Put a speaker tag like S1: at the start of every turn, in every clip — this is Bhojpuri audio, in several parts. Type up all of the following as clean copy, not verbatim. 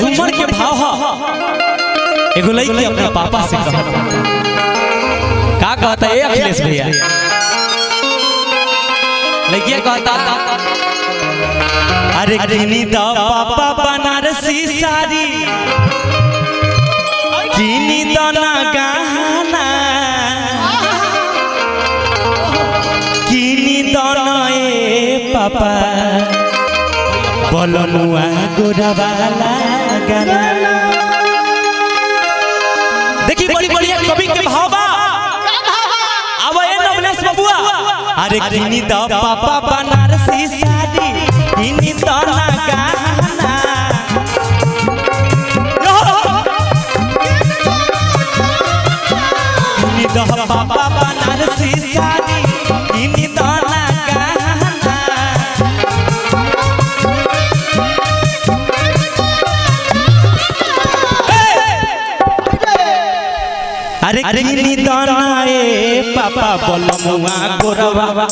S1: झूमर के भाव हा एगो लड़की अपने पापा से कहता का कहता है अखिलेश भैया लड़किया कहता अरे किनी दा पापा बनारसी साड़ी किनी दा ना गहना किनी दा ना ए पापा बोलमुआ गोरावाला गाना। देखी बड़ी बढ़िया कवि के भावा अब ए नवलेश बबुआ अरे किनी दा पापा बनारसी साड़ी किनी दा ना गहना किनी दा पापा बनारसी साड़ी किनी दा ना गहना अरे किनी दा ना ए पापा बोलमुआ गोरवा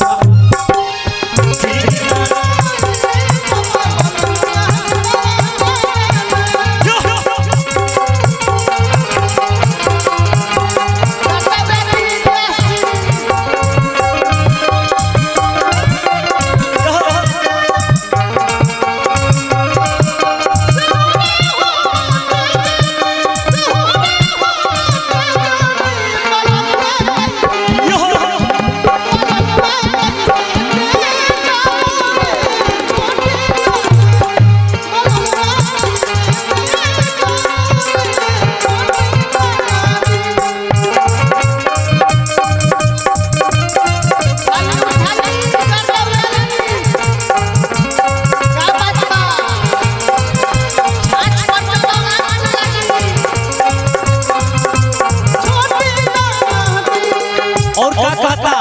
S1: और का कहता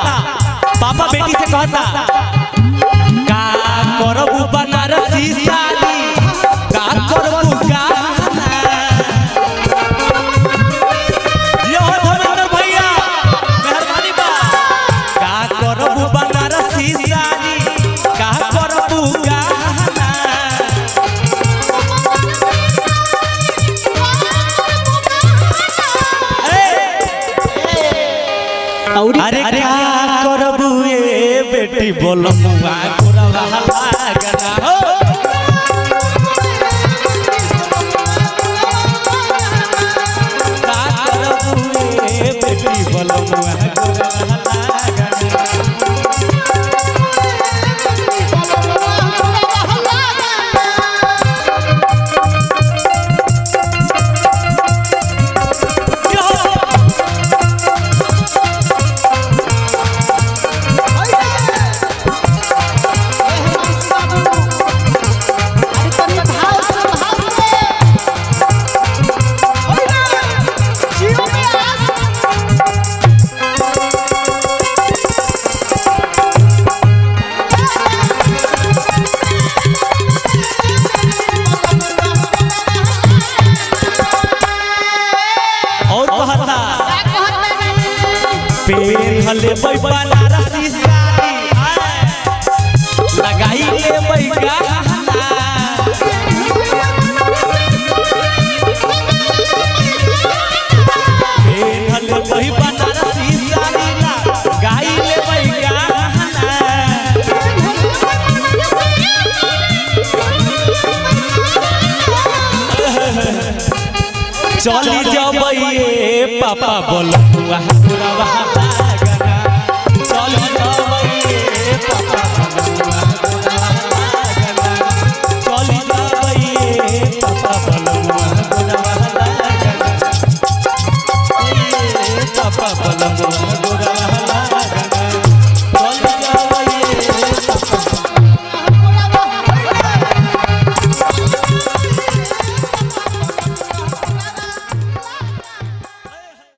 S1: पापा बेटी से कहता का करबू बनारसी साड़ी का करबू गहना यो धर्मेंद्र भैया मेहरबानी बा का करबू बनारसी साड़ी का करबू गहना अरे क्या करबू ए बेटी बोलमुआ गोरवाला गाना हो का करबू ए बेटी बोलमुआ गोरवाला गाना हले बई बनारसी साड़ी लगाई ले बई गहना हले बई बनारसी साड़ी लगाई ले बई गहना चली जबई पापा बोलमुआ गोरवा